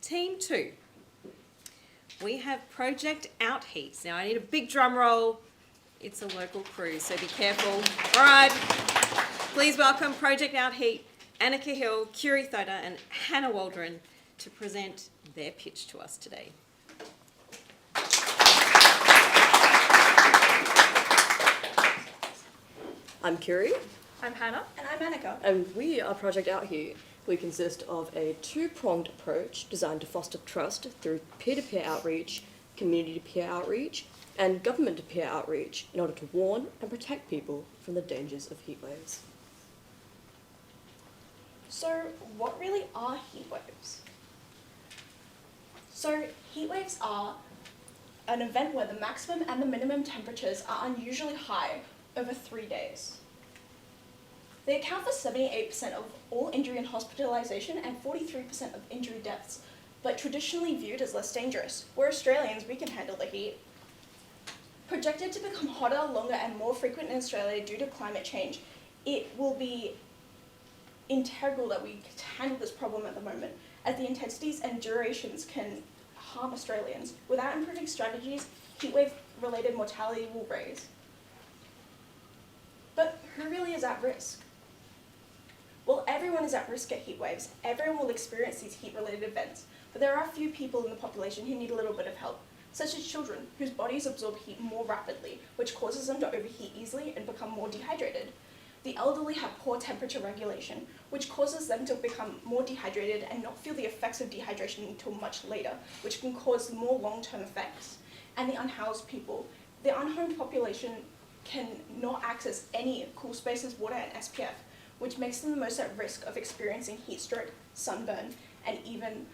Team 2. We have Project OutHeat. Now I need a big drum roll. It's a local crew, so be careful. All right, please welcome Project OutHeat, Anika Hill, Curie Thota and Hannah Waldron to present their pitch to us today. I'm Curie. I'm Hannah. And I'm Anika. And we are Project OutHeat. We consist of a two-pronged approach designed to foster trust through peer-to-peer outreach, community-to-peer outreach, and government-to-peer outreach in order to warn and protect people from the dangers of heat waves. So, what really are heat waves? So, heat waves are an event where the maximum and the minimum temperatures are unusually high over 3 days. They account for 78% of all injury and hospitalisation and 43% of injury deaths, but traditionally viewed as less dangerous. We're Australians, we can handle the heat. Projected to become hotter, longer and more frequent in Australia due to climate change, it will be integral that we handle this problem at the moment, as the intensities and durations can harm Australians. Without improving strategies, heatwave-related mortality will rise. But who really is at risk? Well, everyone is at risk at heat waves. Everyone will experience these heat-related events, but there are a few people in the population who need a little bit of help, such as children, whose bodies absorb heat more rapidly, which causes them to overheat easily and become more dehydrated. The elderly have poor temperature regulation, which causes them to become more dehydrated and not feel the effects of dehydration until much later, which can cause more long-term effects. And the unhoused people. The unhomed population can not access any cool spaces, water and SPF, which makes them the most at risk of experiencing heat stroke, sunburn, and even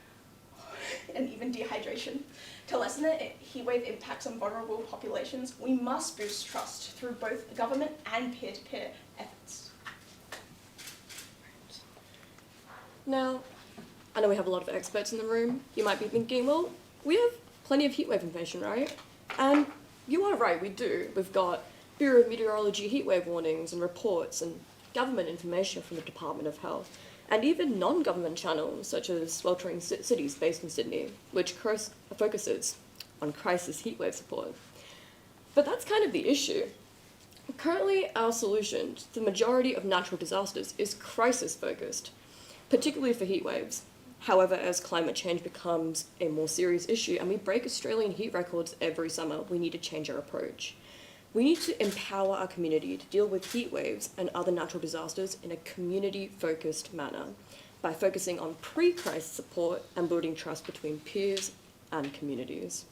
dehydration. To lessen the heatwave impacts on vulnerable populations, we must boost trust through both government and peer-to-peer efforts. Now, I know we have a lot of experts in the room. You might be thinking, well, we have plenty of heatwave information, right? And you are right, we do. We've got Bureau of Meteorology heatwave warnings and reports and government information from the Department of Health, and even non-government channels such as Sweltering Cities based in Sydney, which focuses on crisis heatwave support. But that's kind of the issue. Currently, our solution to the majority of natural disasters is crisis-focused, particularly for heat waves. However, as climate change becomes a more serious issue and we break Australian heat records every summer, we need to change our approach. We need to empower our community to deal with heat waves and other natural disasters in a community-focused manner by focusing on pre-crisis support and building trust between peers and communities.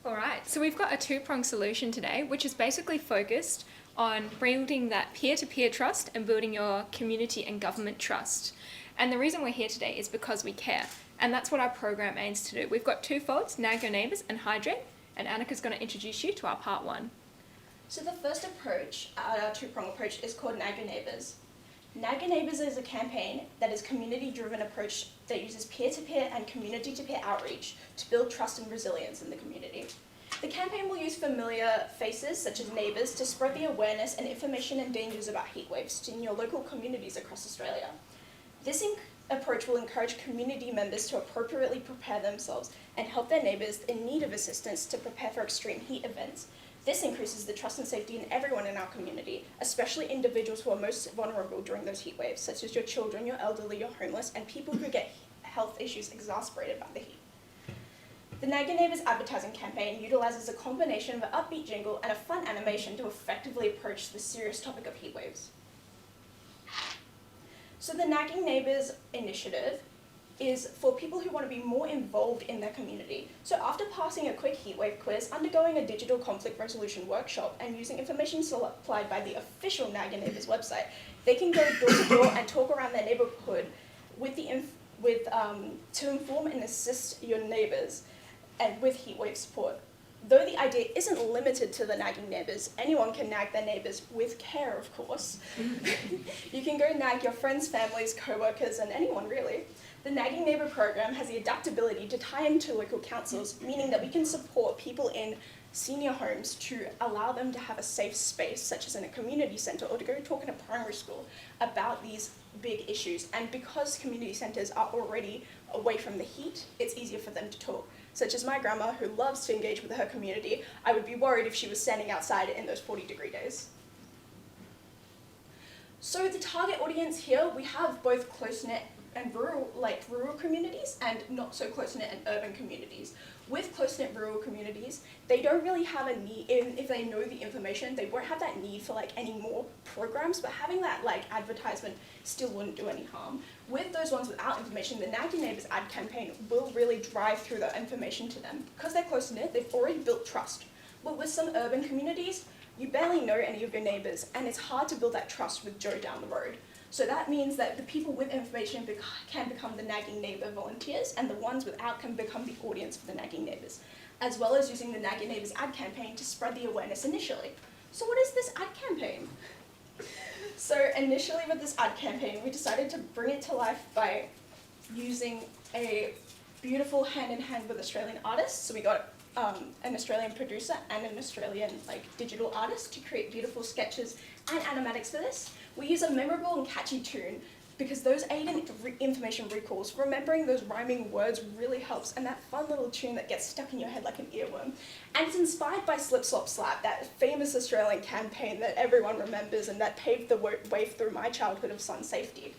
All right, so we've got a two-pronged solution today, which is basically focused on building that peer-to-peer trust and building your community and government trust. And the reason we're here today is because we care, and that's what our program aims to do. We've got two folds, Nag Your Neighbours and Hydrate, and Anika's going to introduce you to our part one. So the first approach, our two-pronged approach, is called Nag Your Neighbours. Nag Your Neighbours is a campaign that is a community-driven approach that uses peer-to-peer and community-to-peer outreach to build trust and resilience in the community. The campaign will use familiar faces, such as neighbours, to spread the awareness and information and dangers about heat waves in your local communities across Australia. This approach will encourage community members to appropriately prepare themselves and help their neighbours in need of assistance to prepare for extreme heat events. This increases the trust and safety in everyone in our community, especially individuals who are most vulnerable during those heat waves, such as your children, your elderly, your homeless, and people who get health issues exacerbated by the heat. The Nag Your Neighbours advertising campaign utilises a combination of an upbeat jingle and a fun animation to effectively approach the serious topic of heat waves. So the Nagging Neighbours initiative is for people who want to be more involved in their community. So after passing a quick heatwave quiz, undergoing a digital conflict resolution workshop, and using information supplied by the official Nag Your Neighbours website, they can go door to door and talk around their neighbourhood to inform and assist your neighbours and with heatwave support. Though the idea isn't limited to the nagging neighbours, anyone can nag their neighbours with care, of course. You can go nag your friends, families, co-workers, and anyone really. The Nagging Neighbour program has the adaptability to tie into local councils, meaning that we can support people in senior homes to allow them to have a safe space, such as in a community centre, or to go talk in a primary school about these big issues, and because community centres are already away from the heat, it's easier for them to talk. Such as my grandma, who loves to engage with her community, I would be worried if she was standing outside in those 40-degree days. So the target audience here, we have both close-knit and rural communities, and not so close-knit and urban communities. With close-knit rural communities, they don't really have a need, if they know the information, they won't have that need for any more programs, but having that advertisement still wouldn't do any harm. With those ones without information, the Nag Your Neighbours ad campaign will really drive through the information to them. Because they're close-knit, they've already built trust. But with some urban communities, you barely know any of your neighbours, and it's hard to build that trust with Joe down the road. So that means that the people with information can become the nagging neighbour volunteers, and the ones without can become the audience for the nagging neighbours, as well as using the Nag Your Neighbours ad campaign to spread the awareness initially. So what is this ad campaign? So initially with this ad campaign, we decided to bring it to life by using a beautiful hand-in-hand with Australian artists. So we got an Australian producer and an Australian digital artist to create beautiful sketches and animatics for this. We use a memorable and catchy tune because those aid in information recalls. Remembering those rhyming words really helps, and that fun little tune that gets stuck in your head like an earworm. And it's inspired by Slip Slop Slap, that famous Australian campaign that everyone remembers and that paved the way through my childhood of sun safety.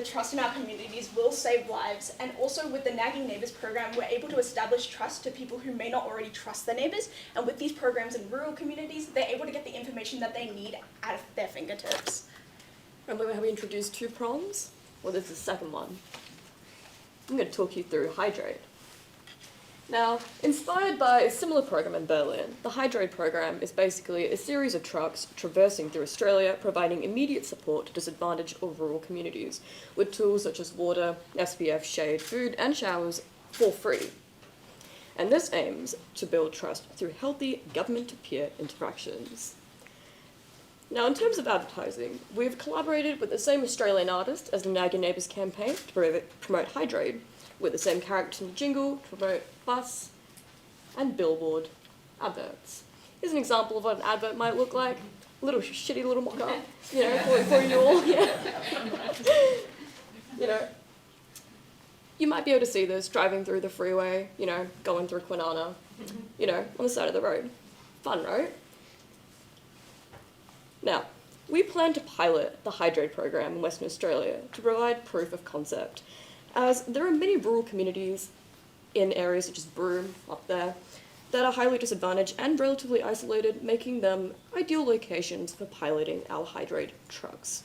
Trust in our communities will save lives, and also with the Nagging Neighbours program, we're able to establish trust to people who may not already trust their neighbours, and with these programs in rural communities, they're able to get the information that they need at their fingertips. Remember how we introduced 2 prongs? Well, this is the second one. I'm going to talk you through Hydrate. Now, inspired by a similar program in Berlin, the Hydrate program is basically a series of trucks traversing through Australia, providing immediate support to disadvantaged or rural communities, with tools such as water, SPF, shade, food, and showers for free. And this aims to build trust through healthy government-to-peer interactions. Now, in terms of advertising, we've collaborated with the same Australian artist as the Nag Your Neighbours campaign to promote Hydrate, with the same characters in the jingle to promote bus and billboard adverts. Here's an example of what an advert might look like. Little shitty little mock-up, for you all. Yeah. You might be able to see this driving through the freeway, going through Kwinana, on the side of the road. Fun, right? Now, we plan to pilot the Hydrate program in Western Australia to provide proof of concept, as there are many rural communities in areas such as Broome, up there, that are highly disadvantaged and relatively isolated, making them ideal locations for piloting our Hydrate trucks.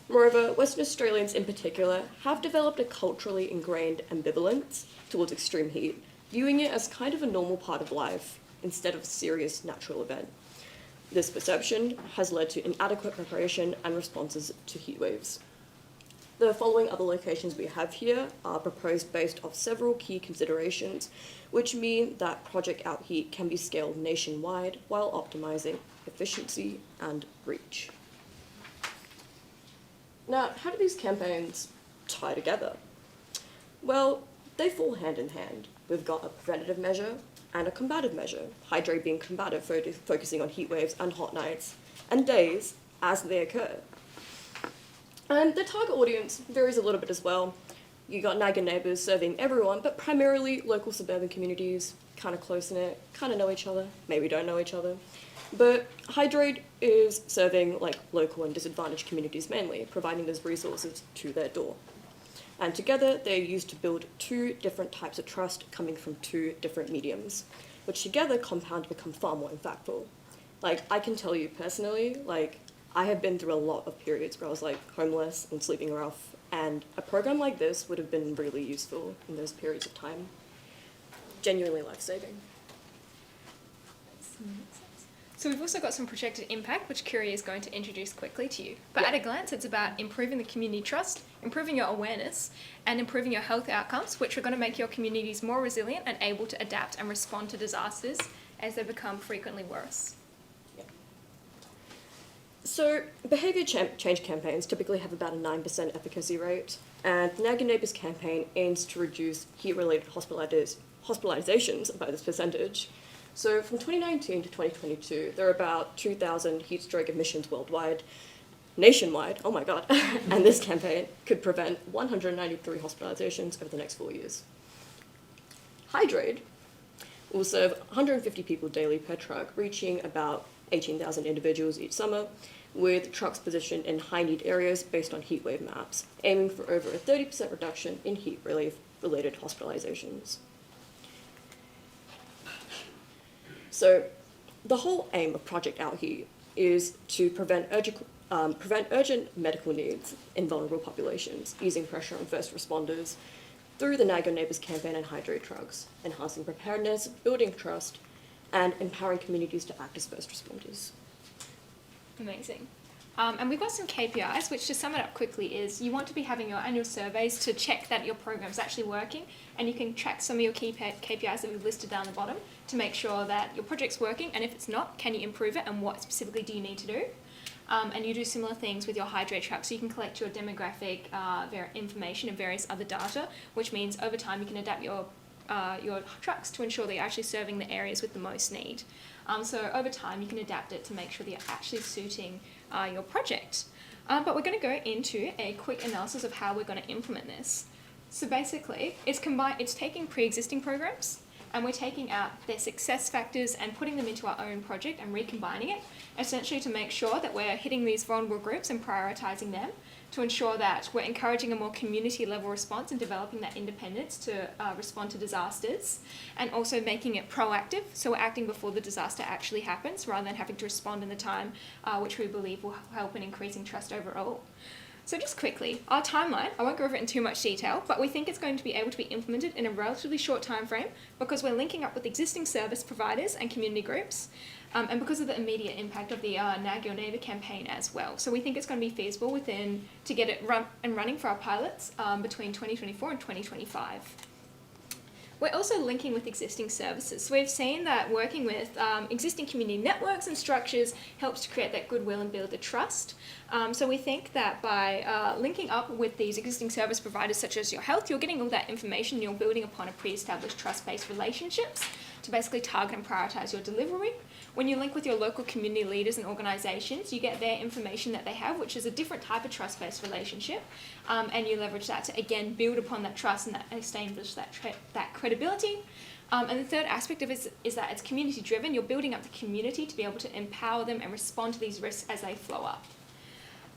Moreover, Western Australians in particular have developed a culturally ingrained ambivalence towards extreme heat, viewing it as kind of a normal part of life instead of a serious natural event. This perception has led to inadequate preparation and responses to heat waves. The following other locations we have here are proposed based off several key considerations, which mean that Project OutHeat can be scaled nationwide while optimizing efficiency and reach. Now, how do these campaigns tie together? Well, they fall hand in hand. We've got a preventative measure and a combative measure, Hydrate being combative, focusing on heat waves and hot nights, and days as they occur. And the target audience varies a little bit as well. You got Niagara neighbours serving everyone, but primarily local suburban communities, kind of close-knit, kind of know each other, maybe don't know each other. But Hydrate is serving like local and disadvantaged communities mainly, providing those resources to their door. And together they're used to build two different types of trust coming from two different mediums, which together compound to become far more impactful. Like, I can tell you personally, like, I have been through a lot of periods where I was like homeless and sleeping rough, and a program like this would have been really useful in those periods of time. Genuinely life-saving. So we've also got some projected impact, which Curie is going to introduce quickly to you. But at a glance, it's about improving the community trust, improving your awareness, and improving your health outcomes, which are going to make your communities more resilient and able to adapt and respond to disasters as they become frequently worse. So, behaviour change campaigns typically have about a 9% efficacy rate, and the Niagara Neighbours campaign aims to reduce heat-related hospitalisations by this percentage. So, from 2019 to 2022, there are about 2,000 heat stroke admissions nationwide, oh my god, and this campaign could prevent 193 hospitalisations over the next 4 years. Hydrate will serve 150 people daily per truck, reaching about 18,000 individuals each summer, with trucks positioned in high-need areas based on heatwave maps, aiming for over a 30% reduction in heat relief-related hospitalisations. So, the whole aim of Project OutHeat is to prevent urgent medical needs in vulnerable populations, easing pressure on first responders through the Niagara Neighbours campaign and Hydrate trucks, enhancing preparedness, building trust, and empowering communities to act as first responders. Amazing. And we've got some KPIs, which to sum it up quickly is you want to be having your annual surveys to check that your program's actually working, and you can track some of your key KPIs that we've listed down the bottom to make sure that your project's working, and if it's not, can you improve it, and what specifically do you need to do? And you do similar things with your Hydrate truck, so you can collect your demographic information and various other data, which means over time you can adapt your trucks to ensure that you're actually serving the areas with the most need. So over time you can adapt it to make sure that you're actually suiting your project. But we're going to go into a quick analysis of how we're going to implement this. So basically, it's taking pre-existing programs, and we're taking out their success factors and putting them into our own project and recombining it, essentially to make sure that we're hitting these vulnerable groups and prioritising them, to ensure that we're encouraging a more community-level response and developing that independence to respond to disasters, and also making it proactive, so we're acting before the disaster actually happens, rather than having to respond in the time, which we believe will help in increasing trust overall. So just quickly, our timeline, I won't go over it in too much detail, but we think it's going to be able to be implemented in a relatively short time frame because we're linking up with existing service providers and community groups, and because of the immediate impact of the Nag Your Neighbour campaign as well. So we think it's going to be feasible to get it running for our pilots between 2024 and 2025. We're also linking with existing services. So we've seen that working with existing community networks and structures helps to create that goodwill and build the trust. So we think that by linking up with these existing service providers such as your health, you're getting all that information and you're building upon a pre-established trust-based relationships to basically target and prioritise your delivery. When you link with your local community leaders and organisations, you get their information that they have, which is a different type of trust-based relationship, and you leverage that to, again, build upon that trust and establish that credibility. And the third aspect of it is that it's community-driven. You're building up the community to be able to empower them and respond to these risks as they flow up.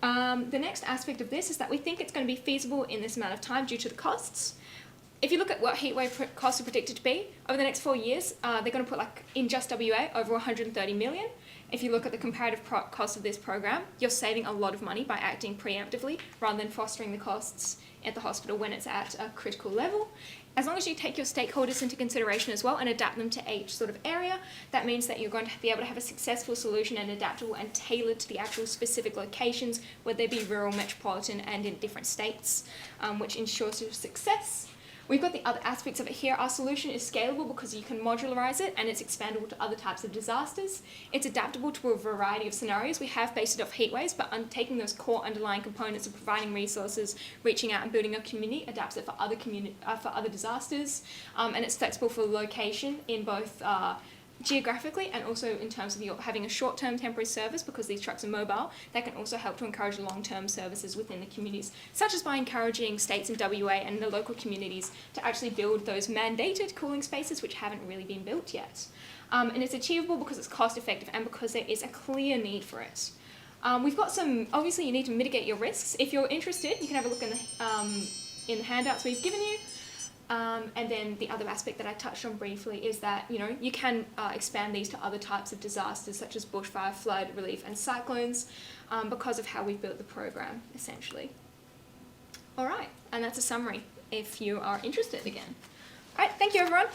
The next aspect of this is that we think it's going to be feasible in this amount of time due to the costs. If you look at what heatwave costs are predicted to be, over the next 4 years, they're going to put, in just WA, over 130 million. If you look at the comparative cost of this program, you're saving a lot of money by acting preemptively rather than fostering the costs at the hospital when it's at a critical level. As long as you take your stakeholders into consideration as well and adapt them to each sort of area, that means that you're going to be able to have a successful solution and adaptable and tailored to the actual specific locations, whether they be rural, metropolitan, and in different states, which ensures your success. We've got the other aspects of it here. Our solution is scalable because you can modularize it and it's expandable to other types of disasters. It's adaptable to a variety of scenarios. We have based it off heat waves, but taking those core underlying components of providing resources, reaching out and building a community, adapts it for other disasters. And it's flexible for location in both geographically and also in terms of having a short-term temporary service, because these trucks are mobile, that can also help to encourage long-term services within the communities, such as by encouraging states in WA and the local communities to actually build those mandated cooling spaces which haven't really been built yet. And it's achievable because it's cost-effective and because there is a clear need for it. We've got some, obviously you need to mitigate your risks. If you're interested, you can have a look in the handouts we've given you. And then the other aspect that I touched on briefly is that, you know, you can expand these to other types of disasters such as bushfire, flood relief and cyclones because of how we've built the program, essentially. All right, and that's a summary if you are interested again. All right, thank you everyone.